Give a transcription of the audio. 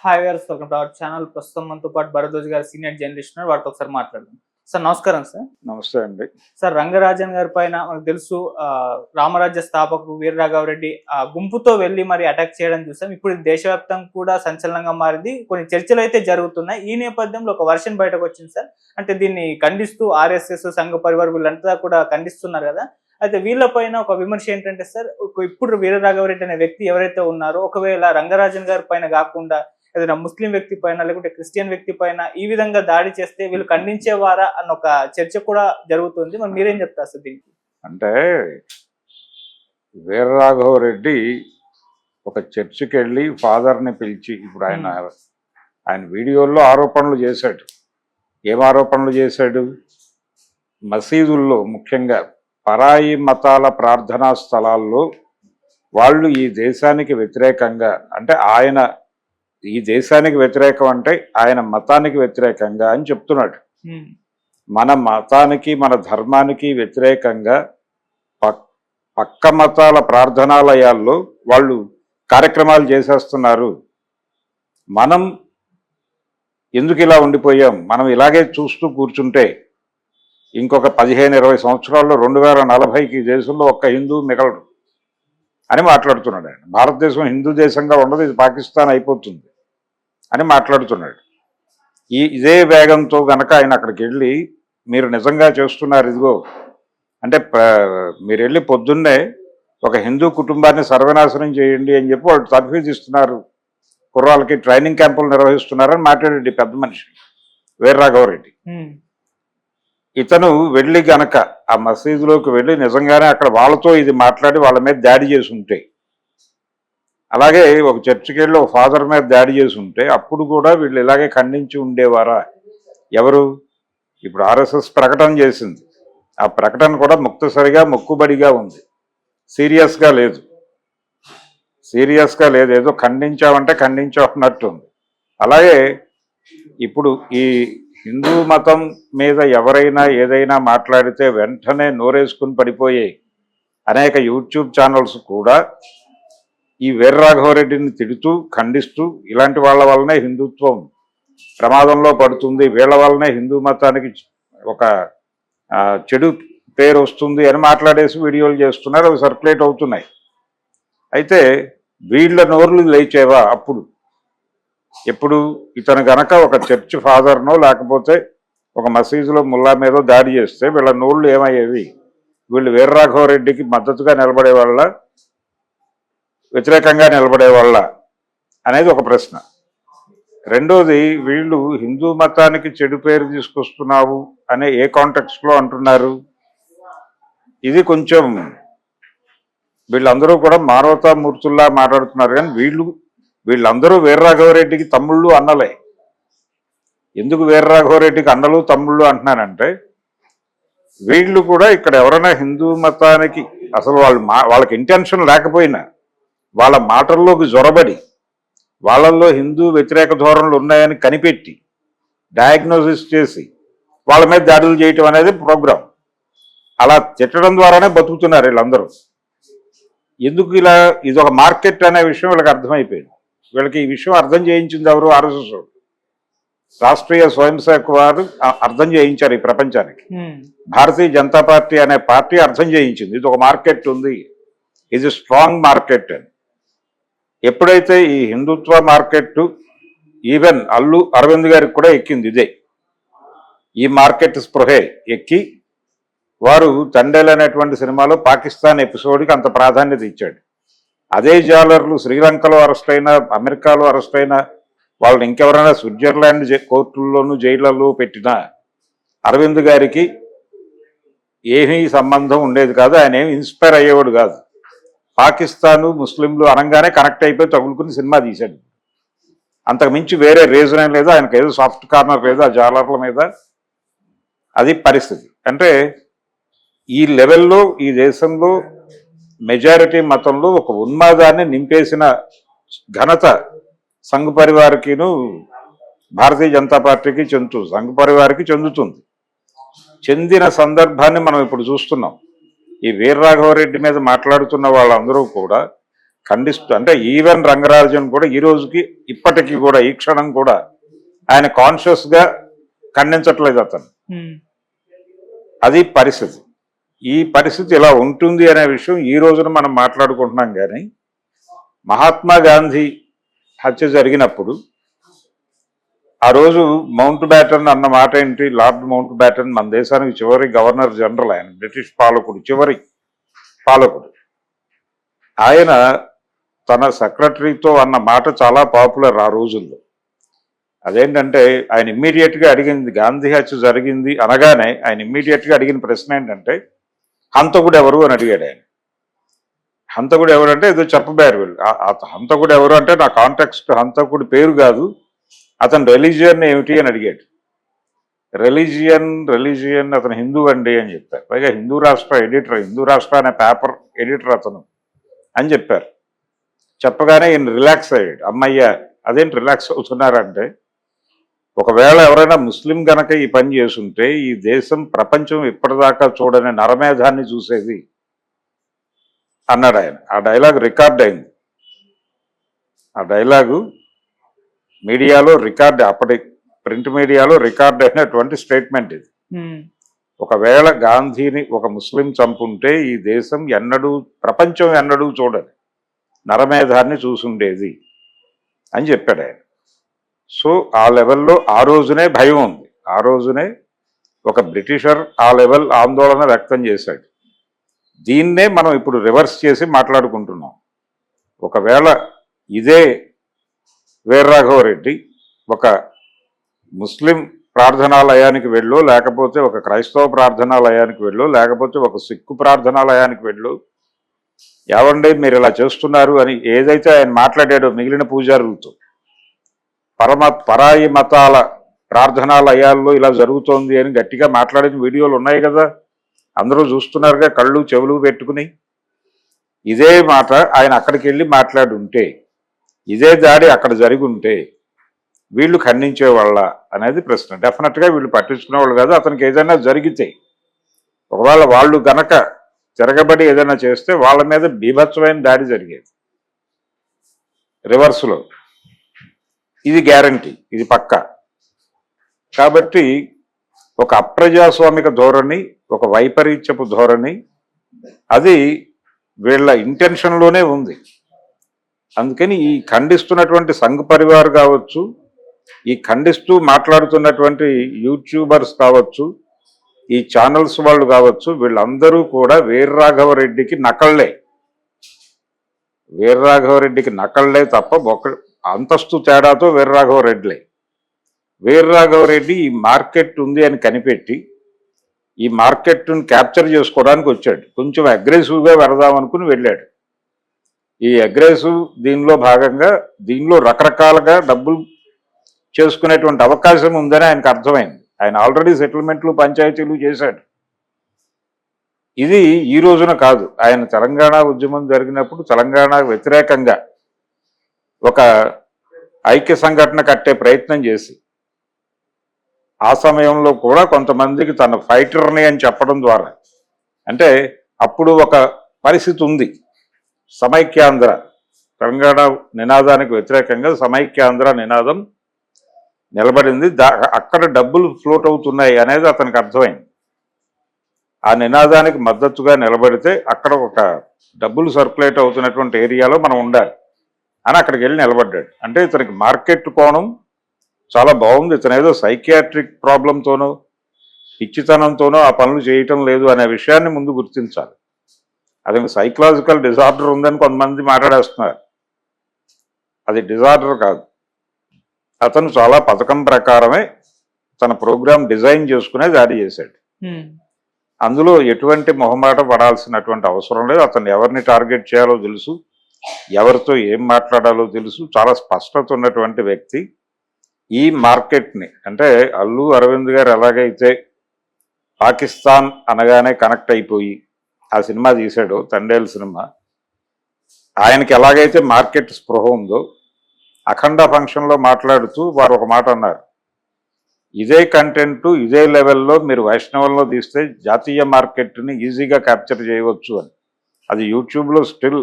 Hi viewers, welcome to our channel. ప్రస్తుతం మనతో పాటు భరద్వాజ్ గారు సీనియర్ జర్నలిస్ట్ ఉన్నారు. వారితో ఒకసారి మాట్లాడదాం. సార్ నమస్కారం. సార్ నమస్తే అండి. సార్, రంగరాజన్ గారి పైన మనకు తెలుసు, రామరాజ్య స్థాపకుడు వీరరాఘవరెడ్డి గుంపుతో వెళ్లి మరి అటాక్ చేయడం చూసాం. ఇప్పుడు ఇది దేశవ్యాప్తంగా కూడా సంచలనంగా మారింది. కొన్ని చర్చలు అయితే జరుగుతున్నాయి. ఈ నేపథ్యంలో ఒక వర్షన్ బయటకు వచ్చింది సార్. అంటే దీన్ని ఖండిస్తూ ఆర్ఎస్ఎస్, సంఘ పరివార్ వీళ్ళంతా కూడా ఖండిస్తున్నారు కదా. అయితే వీళ్ళపైన ఒక విమర్శ ఏంటంటే సార్, ఇప్పుడు వీరరాఘవరెడ్డి అనే వ్యక్తి ఎవరైతే ఉన్నారో, ఒకవేళ రంగరాజన్ గారి పైన కాకుండా ఏదైనా ముస్లిం వ్యక్తి పైన లేకుంటే క్రిస్టియన్ వ్యక్తి పైన ఈ విధంగా దాడి చేస్తే వీళ్ళు ఖండించేవారా అన్న ఒక చర్చ కూడా జరుగుతుంది. మరి మీరేం చెప్తారు సార్ దీనికి? అంటే వీరరాఘవరెడ్డి ఒక చర్చికి వెళ్ళి ఫాదర్ని పిలిచి, ఇప్పుడు ఆయన వీడియోల్లో ఆరోపణలు చేశాడు. ఏం ఆరోపణలు చేశాడు? మసీదుల్లో, ముఖ్యంగా పరాయి మతాల ప్రార్థనా స్థలాల్లో వాళ్ళు ఈ దేశానికి వ్యతిరేకంగా, అంటే ఆయన ఈ దేశానికి వ్యతిరేకం అంటే ఆయన మతానికి వ్యతిరేకంగా అని చెప్తున్నాడు. మన మతానికి, మన ధర్మానికి వ్యతిరేకంగా పక్క మతాల ప్రార్థనాలయాల్లో వాళ్ళు కార్యక్రమాలు చేసేస్తున్నారు. మనం ఎందుకు ఇలా ఉండిపోయాం? మనం ఇలాగే చూస్తూ కూర్చుంటే ఇంకొక 15-20 సంవత్సరాల్లో 2040కి దేశంలో ఒక్క హిందూ మిగలడు అని మాట్లాడుతున్నాడు ఆయన. భారతదేశం హిందూ దేశంగా ఉండదు, ఇది పాకిస్తాన్ అయిపోతుంది అని మాట్లాడుతున్నాడు. ఇదే వేగంతో గనక ఆయన అక్కడికి వెళ్ళి, మీరు నిజంగా చేస్తున్నారు ఇదిగో అంటే, మీరు వెళ్ళి పొద్దున్నే ఒక హిందూ కుటుంబాన్ని సర్వనాశనం చేయండి అని చెప్పి వాళ్ళు తర్ఫీదు ఇస్తున్నారు, కుర్రాళ్ళకి ట్రైనింగ్ క్యాంపులు నిర్వహిస్తున్నారని మాట్లాడండి పెద్ద మనిషి వీరరాఘవరెడ్డి. ఇతను వెళ్ళి గనక ఆ మసీదులోకి వెళ్ళి నిజంగానే అక్కడ వాళ్ళతో ఇది మాట్లాడి వాళ్ళ మీద దాడి చేసి ఉంటే, అలాగే ఒక చర్చికి వెళ్ళి ఒక ఫాదర్ మీద దాడి చేసి ఉంటే అప్పుడు కూడా వీళ్ళు ఇలాగే ఖండించి ఉండేవారా? ఎవరు? ఇప్పుడు ఆర్ఎస్ఎస్ ప్రకటన చేసింది. ఆ ప్రకటన కూడా ముక్తసరిగా, మొక్కుబడిగా ఉంది. సీరియస్గా లేదు. ఏదో ఖండించామంటే ఖండించామన్నట్టు ఉంది. అలాగే ఇప్పుడు ఈ హిందూ మతం మీద ఎవరైనా ఏదైనా మాట్లాడితే వెంటనే నోరేసుకుని పడిపోయే అనేక యూట్యూబ్ ఛానల్స్ కూడా ఈ వీరరాఘవరెడ్డిని తిడుతూ, ఖండిస్తూ, ఇలాంటి వాళ్ళ వల్లనే హిందుత్వం ప్రమాదంలో పడుతుంది, వీళ్ళ వల్లనే హిందూ మతానికి ఒక చెడు పేరు వస్తుంది అని మాట్లాడేసి వీడియోలు చేస్తున్నారు. అవి సర్క్యులేట్ అవుతున్నాయి. అయితే వీళ్ళ నోర్లు లేచేవా అప్పుడు? ఎప్పుడు ఇతను గనక ఒక చర్చ్ ఫాదర్నో లేకపోతే ఒక మసీదులో ముల్లా మీద దాడి చేస్తే వీళ్ళ నోళ్ళు ఏమయ్యేవి? వీళ్ళు వీరరాఘవరెడ్డికి మద్దతుగా నిలబడే వాళ్ళ, వ్యతిరేకంగా నిలబడే వాళ్ళ అనేది ఒక ప్రశ్న. రెండోది, వీళ్ళు హిందూ మతానికి చెడు పేరు తీసుకొస్తున్నావు అనే ఏ కాంటెక్స్ట్లో అంటున్నారు? ఇది కొంచెం వీళ్ళందరూ కూడా మానవతామూర్తుల్లా మాట్లాడుతున్నారు. కానీ వీళ్ళందరూ వీరరాఘవరెడ్డికి తమ్ముళ్ళు, అన్నలే. ఎందుకు వీరరాఘవరెడ్డికి అన్నలు, తమ్ముళ్ళు అంటున్నానంటే, వీళ్ళు కూడా ఇక్కడ ఎవరైనా హిందూ మతానికి అసలు వాళ్ళకి ఇంటెన్షన్ లేకపోయినా వాళ్ళ మాటల్లోకి జొరబడి వాళ్ళల్లో హిందూ వ్యతిరేక ధోరణులు ఉన్నాయని కనిపెట్టి డయాగ్నోసిస్ చేసి వాళ్ళ మీద దాడులు చేయటం అనేది ప్రోగ్రాం. అలా తిట్టడం ద్వారానే బతుకుతున్నారు వీళ్ళందరూ. ఎందుకు ఇలా? ఇది ఒక మార్కెట్ అనే విషయం వీళ్ళకి అర్థమైపోయింది. వీళ్ళకి ఈ విషయం అర్థం చేయించింది ఎవరు? ఆర్ఎస్ఎస్, రాష్ట్రీయ స్వయం సేవక్ వారు అర్థం చేయించారు ఈ ప్రపంచానికి. భారతీయ జనతా పార్టీ అనే పార్టీ అర్థం చేయించింది ఇది ఒక మార్కెట్ ఉంది, ఇది స్ట్రాంగ్ మార్కెట్ అని. ఎప్పుడైతే ఈ హిందుత్వ మార్కెట్ ఈవెన్ అల్లు అరవింద్ గారికి కూడా ఎక్కింది ఇదే, ఈ మార్కెట్ స్పృహే ఎక్కి వారు తండేల్ అనేటువంటి సినిమాలో పాకిస్తాన్ ఎపిసోడ్కి అంత ప్రాధాన్యత ఇచ్చాడు. అదే జాలర్లు శ్రీలంకలో అరెస్ట్ అయినా, అమెరికాలో అరెస్ట్ అయినా, వాళ్ళని ఇంకెవరైనా స్విట్జర్లాండ్ కోర్టుల్లోనూ జైళ్లలో పెట్టినా అరవింద్ గారికి ఏమీ సంబంధం ఉండేది కాదు. ఆయన ఏమి ఇన్స్పైర్ అయ్యేవాడు కాదు. పాకిస్తాను, ముస్లింలు అనగానే కనెక్ట్ అయిపోయి తగులుకుని సినిమా తీశాడు. అంతకుమించి వేరే రీజన్ ఏం లేదు. ఆయనకు ఏదో సాఫ్ట్ కార్నర్ లేదు ఆ జాలర్ల మీద. అది పరిస్థితి. అంటే ఈ లెవెల్లో ఈ దేశంలో మెజారిటీ మతంలో ఒక ఉన్మాదాన్ని నింపేసిన ఘనత సంఘ్ పరివార్కిను, భారతీయ జనతా పార్టీకి సంఘ్ పరివార్కి చెందుతుంది. చెందిన సందర్భాన్ని మనం ఇప్పుడు చూస్తున్నాం. ఈ వీరరాఘవరెడ్డి మీద మాట్లాడుతున్న వాళ్ళందరూ కూడా ఖండిస్తూ, అంటే ఈవెన్ రంగరాజన్ కూడా ఈ రోజుకి ఇప్పటికీ కూడా ఈ క్షణం కూడా ఆయన కాన్షియస్ గా ఖండించట్లేదు అతను. అది పరిస్థితి. ఈ పరిస్థితి ఇలా ఉంటుంది అనే విషయం ఈ రోజున మనం మాట్లాడుకుంటున్నాం. కానీ మహాత్మా గాంధీ హత్య జరిగినప్పుడు ఆ రోజు మౌంట్ బ్యాటన్ అన్న మాట ఏంటి? లార్డ్ మౌంట్ బ్యాటన్ మన దేశానికి చివరి గవర్నర్ జనరల్, ఆయన బ్రిటిష్ పాలకుడు, చివరి పాలకుడు. ఆయన తన సెక్రటరీతో అన్న మాట చాలా పాపులర్ ఆ రోజుల్లో. అదేంటంటే ఆయన ఇమ్మీడియట్ గా అడిగింది, గాంధీ హత్య జరిగింది అనగానే ఆయన ఇమ్మీడియట్ గా అడిగిన ప్రశ్న ఏంటంటే హంతకుడు ఎవరు అని అడిగాడు ఆయన. హంతకుడు ఎవరంటే ఏదో చెప్పబారు వీళ్ళు. హంతకుడు ఎవరు అంటే నా కాంటెక్స్ట్ హంతకుడి పేరు కాదు, అతని రిలీజియన్ ఏమిటి అని అడిగాడు. రిలీజియన్ అతను హిందూ అండి అని చెప్పారు. పైగా హిందూ రాష్ట్ర ఎడిటర్, హిందూ రాష్ట్ర అనే పేపర్ ఎడిటర్ అతను అని చెప్పారు. చెప్పగానే ఈయన రిలాక్స్ అయ్యాడు. అమ్మయ్య అదేంటి రిలాక్స్ అవుతున్నారంటే, ఒకవేళ ఎవరైనా ముస్లిం గనక ఈ పని చేసుంటే ఈ దేశం ప్రపంచం ఇప్పటిదాకా చూడని నరమేధాన్ని చూసేది అన్నాడు ఆయన. ఆ డైలాగ్ రికార్డ్ అయింది. ఆ డైలాగు మీడియాలో రికార్డ్, అప్పటి ప్రింట్ మీడియాలో రికార్డ్ అయినటువంటి స్టేట్మెంట్ ఇది. ఒకవేళ గాంధీని ఒక ముస్లిం చంపుంటే ఈ దేశం ప్రపంచం ఎన్నడూ చూడని నరమేధాన్ని చూసుండేది అని చెప్పాడు ఆయన. సో ఆ లెవెల్లో ఆ రోజునే భయం ఉంది. ఆ రోజునే ఒక బ్రిటిషర్ ఆ లెవెల్ ఆందోళన వ్యక్తం చేశాడు. దీన్నే మనం ఇప్పుడు రివర్స్ చేసి మాట్లాడుకుంటున్నాం. ఒకవేళ ఇదే వీర్రాఘవరెడ్డి ఒక ముస్లిం ప్రార్థనాలయానికి వెళ్ళు, లేకపోతే ఒక క్రైస్తవ ప్రార్థనాలయానికి వెళ్ళు, లేకపోతే ఒక సిక్కు ప్రార్థనాలయానికి వెళ్ళు, ఏవండి మీరు ఇలా చేస్తున్నారు అని ఏదైతే ఆయన మాట్లాడాడో మిగిలిన పూజారులతో, పరాయి మతాల ప్రార్థనాలయాల్లో ఇలా జరుగుతోంది అని గట్టిగా మాట్లాడిన వీడియోలు ఉన్నాయి కదా, అందరూ చూస్తున్నారుగా కళ్ళు చెవులు పెట్టుకుని. ఇదే మాట ఆయన అక్కడికి వెళ్ళి మాట్లాడుంటే, ఇదే దాడి అక్కడ జరిగి ఉంటే వీళ్ళు ఖండించేవాళ్ళ అనేది ప్రశ్న. డెఫినెట్గా వీళ్ళు పట్టించుకునేవాళ్ళు కాదు. అతనికి ఏదైనా జరిగితే, ఒకవేళ వాళ్ళు గనక తిరగబడి ఏదైనా చేస్తే వాళ్ళ మీద బీభత్సమైన దాడి జరిగేది రివర్స్లో. ఇది గ్యారంటీ, ఇది పక్కా. కాబట్టి ఒక అప్రజాస్వామిక ధోరణి, ఒక వైపరీత్యపు ధోరణి, అది వీళ్ళ ఇంటెన్షన్లోనే ఉంది. అందుకని ఈ ఖండిస్తున్నటువంటి సంఘ్ పరివార్ కావచ్చు, ఈ ఖండిస్తూ మాట్లాడుతున్నటువంటి యూట్యూబర్స్ కావచ్చు, ఈ ఛానల్స్ వాళ్ళు కావచ్చు, వీళ్ళందరూ కూడా వీర్రాఘవరెడ్డికి నకళ్లే. వీర్రాఘవరెడ్డికి నకళ్లే తప్ప ఒక అంతస్తు తేడాతో వీర్రాఘవరెడ్డిలే. వీర్రాఘవరెడ్డి ఈ మార్కెట్ ఉంది అని కనిపెట్టి ఈ మార్కెట్ను క్యాప్చర్ చేసుకోవడానికి వచ్చాడు. కొంచెం అగ్రెసివ్గా వెళదామనుకుని వెళ్ళాడు. ఈ అగ్రెసివ్ దీనిలో భాగంగా దీనిలో రకరకాలుగా డబ్బులు చేసుకునేటువంటి అవకాశం ఉందని ఆయనకు అర్థమైంది. ఆయన ఆల్రెడీ సెటిల్మెంట్లు పంచాయతీలు చేశాడు. ఇది ఈ రోజున కాదు. ఆయన తెలంగాణ ఉద్యమం జరిగినప్పుడు తెలంగాణ వ్యతిరేకంగా ఒక ఐక్య సంఘటన కట్టే ప్రయత్నం చేసి ఆ సమయంలో కూడా కొంతమందికి తన ఫైటర్ని అని చెప్పడం ద్వారా, అంటే అప్పుడు ఒక పరిస్థితి ఉంది, సమైక్యాంధ్ర తెలంగాణ నినాదానికి వ్యతిరేకంగా సమైక్యాంధ్ర నినాదం నిలబడింది. అక్కడ డబ్బులు ఫ్లోట్ అవుతున్నాయి అనేది అతనికి అర్థమైంది. ఆ నినాదానికి మద్దతుగా నిలబడితే అక్కడ ఒక డబ్బులు సర్క్యులేట్ అవుతున్నటువంటి ఏరియాలో మనం ఉండాలి అని అక్కడికి వెళ్ళి నిలబడ్డాడు. అంటే ఇతనికి మార్కెట్ కోణం చాలా బాగుంది. ఇతను ఏదో సైకియాట్రిక్ ప్రాబ్లంతోనో పిచ్చితనంతోనో ఆ పనులు చేయటం లేదు అనే విషయాన్ని ముందు గుర్తించాలి. అది సైకలాజికల్ డిజార్డర్ ఉందని కొంతమంది మాట్లాడేస్తున్నారు. అది డిజార్డర్ కాదు. అతను చాలా పథకం ప్రకారమే తన ప్రోగ్రాం డిజైన్ చేసుకునే దాడి చేశాడు. అందులో ఎటువంటి మొహమాట పడాల్సినటువంటి అవసరం లేదు. అతను ఎవరిని టార్గెట్ చేయాలో తెలుసు, ఎవరితో ఏం మాట్లాడాలో తెలుసు. చాలా స్పష్టత ఉన్నటువంటి వ్యక్తి. ఈ మార్కెట్ని, అంటే అల్లు అరవింద్ గారు ఎలాగైతే పాకిస్తాన్ అనగానే కనెక్ట్ అయిపోయి ఆ సినిమా తీశాడో, తండేల్ సినిమా, ఆయనకి ఎలాగైతే మార్కెట్ స్పృహ ఉందో, అఖండ ఫంక్షన్లో మాట్లాడుతూ వారు ఒక మాట అన్నారు, ఇదే కంటెంట్ ఇదే లెవెల్లో మీరు వైష్ణవంలో తీస్తే జాతీయ మార్కెట్ని ఈజీగా క్యాప్చర్ చేయవచ్చు అని. అది యూట్యూబ్లో స్టిల్